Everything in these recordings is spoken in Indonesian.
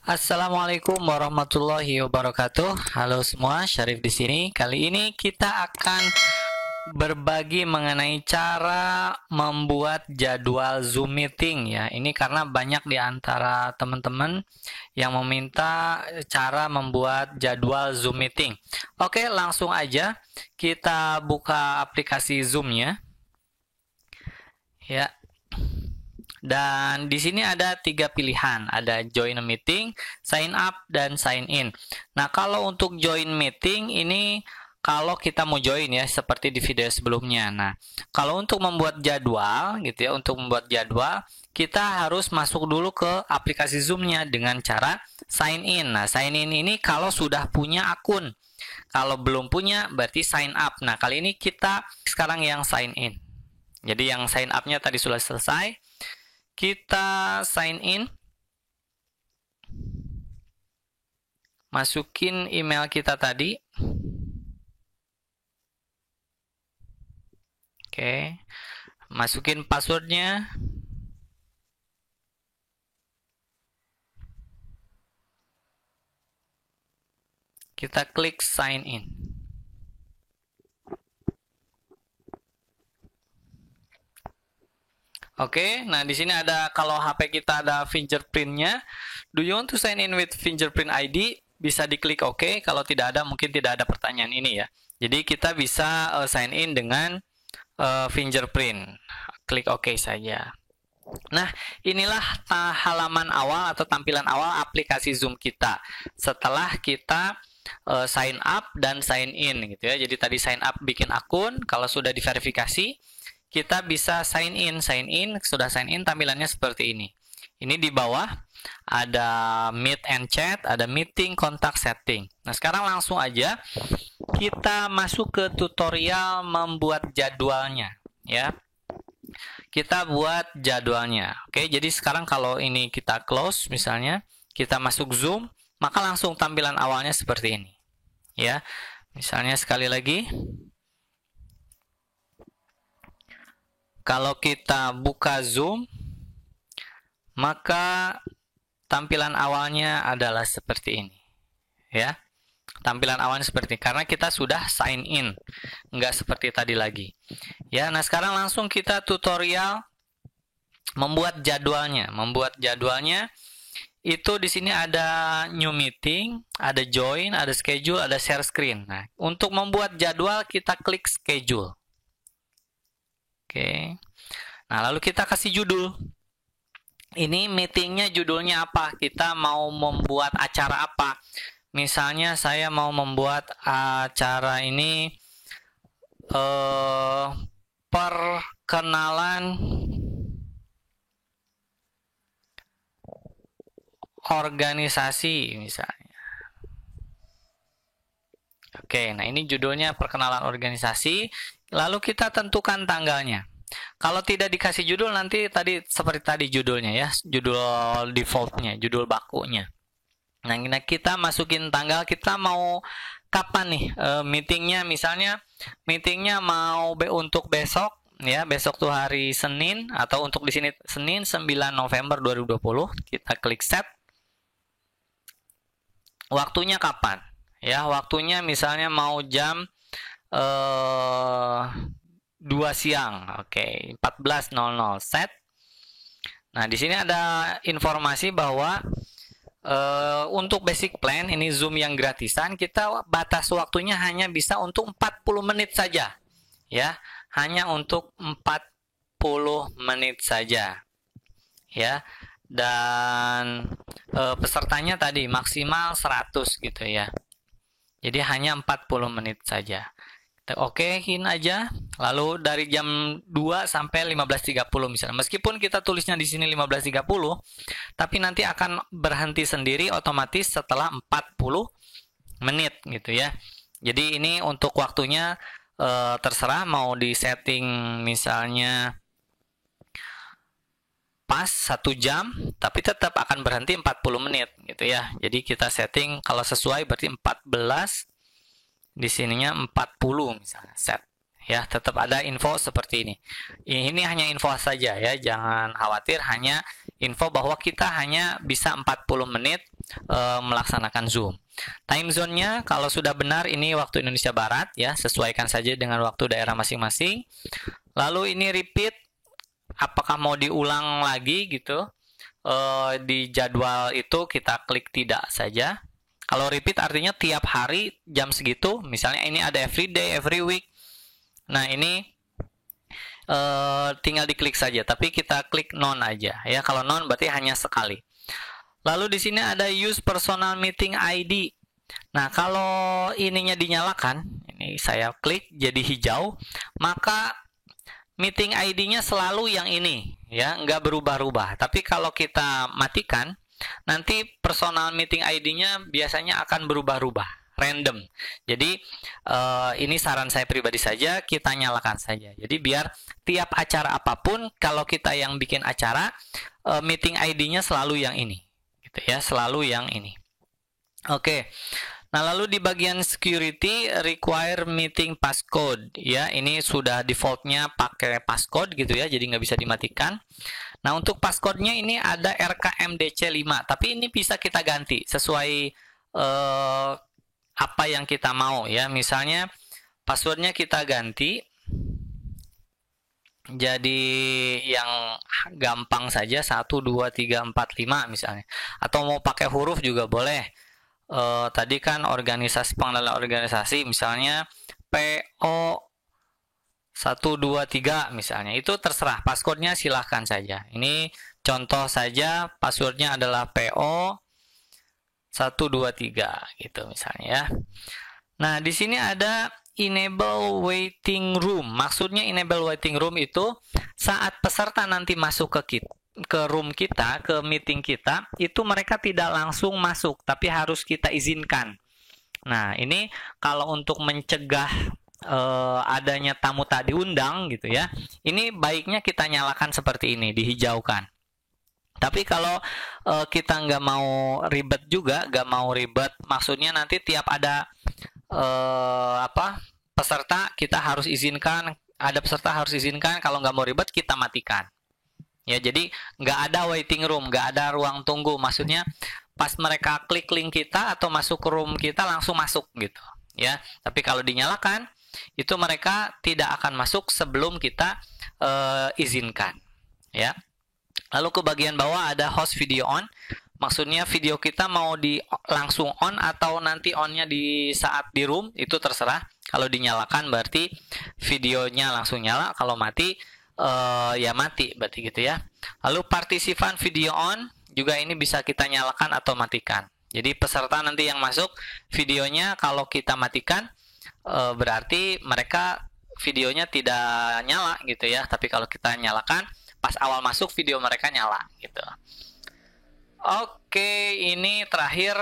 Assalamualaikum warahmatullahi wabarakatuh. Halo semua, Syarif di sini. Kali ini kita akan berbagi mengenai cara membuat jadwal Zoom meeting ya. Ini karena banyak di antara teman-teman yang meminta cara membuat jadwal Zoom meeting. Oke, langsung aja kita buka aplikasi Zoom-nya. Ya, dan di sini ada 3 pilihan, ada join a meeting, sign up, dan sign in. Nah, kalau untuk join meeting ini kalau kita mau join ya, seperti di video sebelumnya. Nah, kalau untuk membuat jadwal gitu ya, untuk membuat jadwal, kita harus masuk dulu ke aplikasi Zoom-nya dengan cara sign in. Nah, sign in ini kalau sudah punya akun. Kalau belum punya, berarti sign up. Nah, kali ini kita sekarang yang sign in. Jadi yang sign up-nya tadi sudah selesai. Kita sign in, masukin email kita tadi. Oke, masukin passwordnya. Kita klik sign in. Oke, nah di sini ada kalau HP kita ada fingerprintnya. Do you want to sign in with fingerprint ID? Bisa diklik OK. Kalau tidak ada, mungkin tidak ada pertanyaan ini ya. Jadi kita bisa sign in dengan fingerprint. Klik OK saja. Nah, inilah halaman awal atau tampilan awal aplikasi Zoom kita. Setelah kita sign up dan sign in gitu ya. Jadi tadi sign up bikin akun, kalau sudah diverifikasi kita bisa sign in. Sign in, sudah sign in tampilannya seperti ini. Ini di bawah ada meet and chat, ada meeting, kontak, setting. Nah, sekarang langsung aja kita masuk ke tutorial membuat jadwalnya ya. Kita buat jadwalnya. Oke, jadi sekarang kalau ini kita close misalnya, kita masuk Zoom, maka langsung tampilan awalnya seperti ini. Ya. Misalnya sekali lagi, kalau kita buka Zoom, maka tampilan awalnya adalah seperti ini. Ya. Tampilan awalnya seperti ini, karena kita sudah sign in. Nggak seperti tadi lagi. Ya, nah sekarang langsung kita tutorial membuat jadwalnya. Membuat jadwalnya itu di sini ada new meeting, ada join, ada schedule, ada share screen. Nah, untuk membuat jadwal kita klik schedule. Oke. Nah, lalu kita kasih judul. Ini meetingnya judulnya apa? Kita mau membuat acara apa? Misalnya saya mau membuat acara ini perkenalan organisasi misalnya. Oke, nah ini judulnya perkenalan organisasi. Lalu kita tentukan tanggalnya. Kalau tidak dikasih judul nanti tadi seperti tadi judulnya ya, judul defaultnya, judul bakunya. Nah, kita masukin tanggal, kita mau kapan nih meetingnya, misalnya meetingnya mau untuk besok ya, besok tuh hari Senin, atau untuk di sini Senin 9 November 2020. Kita klik set. Waktunya kapan? Ya, waktunya misalnya mau jam 2 siang. Oke, 14.00 set. Nah, di sini ada informasi bahwa untuk basic plan ini Zoom yang gratisan, kita batas waktunya hanya bisa untuk 40 menit saja. Ya, hanya untuk 40 menit saja. Ya. Dan pesertanya tadi maksimal 100 gitu ya. Jadi hanya 40 menit saja. Kita okein aja. Lalu dari jam 2 sampai 15.30 misalnya. Meskipun kita tulisnya di sini 15.30, tapi nanti akan berhenti sendiri otomatis setelah 40 menit gitu ya. Jadi ini untuk waktunya terserah mau di setting misalnya pas 1 jam, tapi tetap akan berhenti 40 menit gitu ya. Jadi kita setting kalau sesuai berarti 14, di sininya 40 misalnya set Ya, tetap ada info seperti ini. Ini hanya info saja ya, jangan khawatir, hanya info bahwa kita hanya bisa 40 menit melaksanakan Zoom. Time zone-nya kalau sudah benar ini waktu Indonesia Barat ya, sesuaikan saja dengan waktu daerah masing-masing. Lalu ini repeat, apakah mau diulang lagi gitu? Di jadwal itu kita klik tidak saja. Kalau repeat artinya tiap hari jam segitu, misalnya ini ada every day, every week. Nah, ini tinggal diklik saja, tapi kita klik none aja ya. Kalau none berarti hanya sekali. Lalu di sini ada use personal meeting ID. Nah, kalau ininya dinyalakan, ini saya klik jadi hijau, maka meeting ID-nya selalu yang ini ya, nggak berubah-ubah. Tapi kalau kita matikan, nanti personal meeting ID-nya biasanya akan berubah-ubah, random. Jadi ini saran saya pribadi saja, kita nyalakan saja. Jadi biar tiap acara apapun, kalau kita yang bikin acara, meeting ID-nya selalu yang ini, gitu ya, selalu yang ini. Oke. Nah, lalu di bagian security require meeting passcode ya, ini sudah defaultnya pakai passcode gitu ya, jadi nggak bisa dimatikan. Nah, untuk passcode-nya ini ada RKMDC5, tapi ini bisa kita ganti sesuai apa yang kita mau ya. Misalnya passwordnya kita ganti jadi yang gampang saja 1 2 3 4 5 misalnya, atau mau pakai huruf juga boleh. Tadi kan organisasi, pengenalan organisasi, misalnya PO 1 2 3 misalnya, itu terserah, passwordnya silahkan saja. Ini contoh saja, passwordnya adalah PO 1 2 3 gitu misalnya ya. Nah, di sini ada enable waiting room. Maksudnya enable waiting room itu saat peserta nanti masuk ke room kita, ke meeting kita, itu mereka tidak langsung masuk, tapi harus kita izinkan. Nah, ini kalau untuk mencegah adanya tamu tak diundang gitu ya, ini baiknya kita nyalakan seperti ini, dihijaukan. Tapi kalau kita nggak mau ribet juga, nggak mau ribet, maksudnya nanti tiap ada peserta kita harus izinkan, ada peserta harus izinkan, kalau nggak mau ribet kita matikan. Ya, jadi nggak ada waiting room, nggak ada ruang tunggu. Maksudnya pas mereka klik link kita atau masuk ke room kita langsung masuk gitu. Ya, tapi kalau dinyalakan itu mereka tidak akan masuk sebelum kita izinkan. Ya. Lalu ke bagian bawah ada host video on. Maksudnya video kita mau langsung on atau nanti onnya di saat di room, itu terserah. Kalau dinyalakan berarti videonya langsung nyala. Kalau mati ya mati berarti gitu ya. Lalu partisipan video on juga ini bisa kita nyalakan atau matikan. Jadi peserta nanti yang masuk videonya kalau kita matikan berarti mereka videonya tidak nyala gitu ya. Tapi kalau kita nyalakan pas awal masuk video mereka nyala gitu. Oke, ini terakhir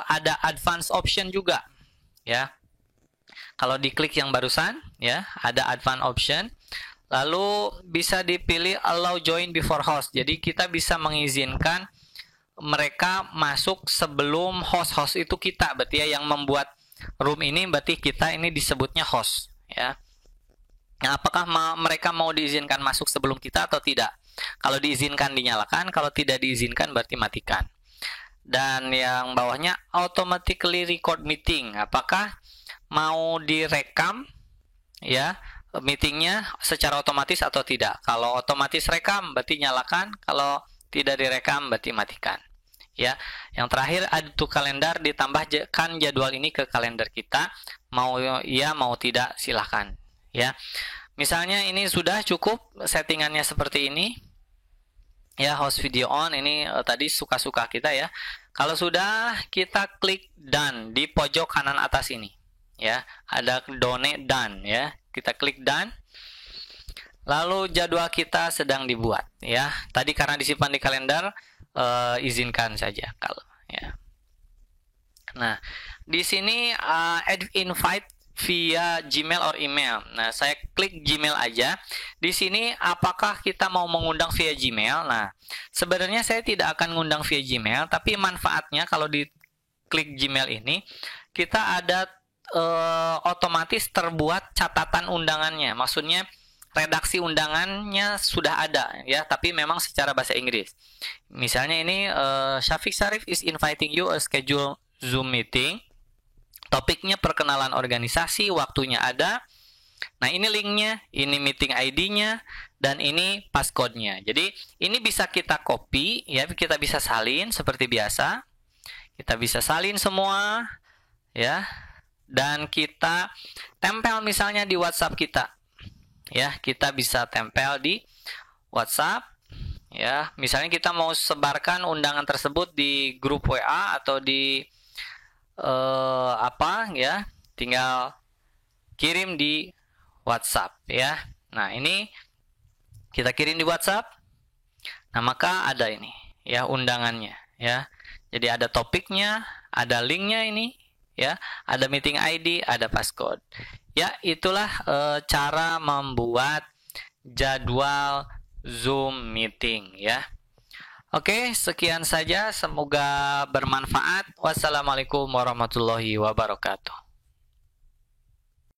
ada advance option juga ya. Kalau diklik yang barusan ya, ada advance option. Lalu bisa dipilih allow join before host. Jadi kita bisa mengizinkan mereka masuk sebelum host itu kita, berarti ya yang membuat room ini, berarti kita ini disebutnya host ya. Nah, apakah mereka mau diizinkan masuk sebelum kita atau tidak? Kalau diizinkan dinyalakan, kalau tidak diizinkan berarti matikan. Dan yang bawahnya automatically record meeting. Apakah mau direkam ya meetingnya secara otomatis atau tidak? Kalau otomatis rekam berarti nyalakan, kalau tidak direkam berarti matikan. Ya, yang terakhir add to kalender, ditambahkan jadwal ini ke kalender kita, mau ya mau tidak silahkan. Ya, misalnya ini sudah cukup settingannya seperti ini. Ya, host video on ini tadi suka-suka kita ya. Kalau sudah, kita klik done di pojok kanan atas ini. Ya, ada donate done ya. Kita klik done. Lalu jadwal kita sedang dibuat ya. Tadi karena disimpan di kalender, izinkan saja kalau ya. Nah, di sini add invite via Gmail or email. Nah, saya klik Gmail aja. Di sini apakah kita mau mengundang via Gmail? Nah, sebenarnya saya tidak akan mengundang via Gmail, tapi manfaatnya kalau di klik Gmail ini kita ada otomatis terbuat catatan undangannya. Maksudnya redaksi undangannya sudah ada ya, tapi memang secara bahasa Inggris. Misalnya ini Syafiq Syarif is inviting you a schedule Zoom meeting. Topiknya perkenalan organisasi, waktunya ada. Nah, ini linknya, ini meeting ID-nya, dan ini passcode-nya. Jadi, ini bisa kita copy, ya, kita bisa salin seperti biasa. Kita bisa salin semua, ya, dan kita tempel misalnya di WhatsApp kita. Ya, kita bisa tempel di WhatsApp. Ya, misalnya kita mau sebarkan undangan tersebut di grup WA atau di ya, tinggal kirim di WhatsApp ya. Nah, ini kita kirim di WhatsApp. Nah, maka ada ini ya undangannya ya. Jadi ada topiknya, ada linknya ini ya, ada meeting ID, ada passcode. Ya, itulah cara membuat jadwal Zoom meeting ya. Oke, sekian saja. Semoga bermanfaat. Wassalamualaikum warahmatullahi wabarakatuh.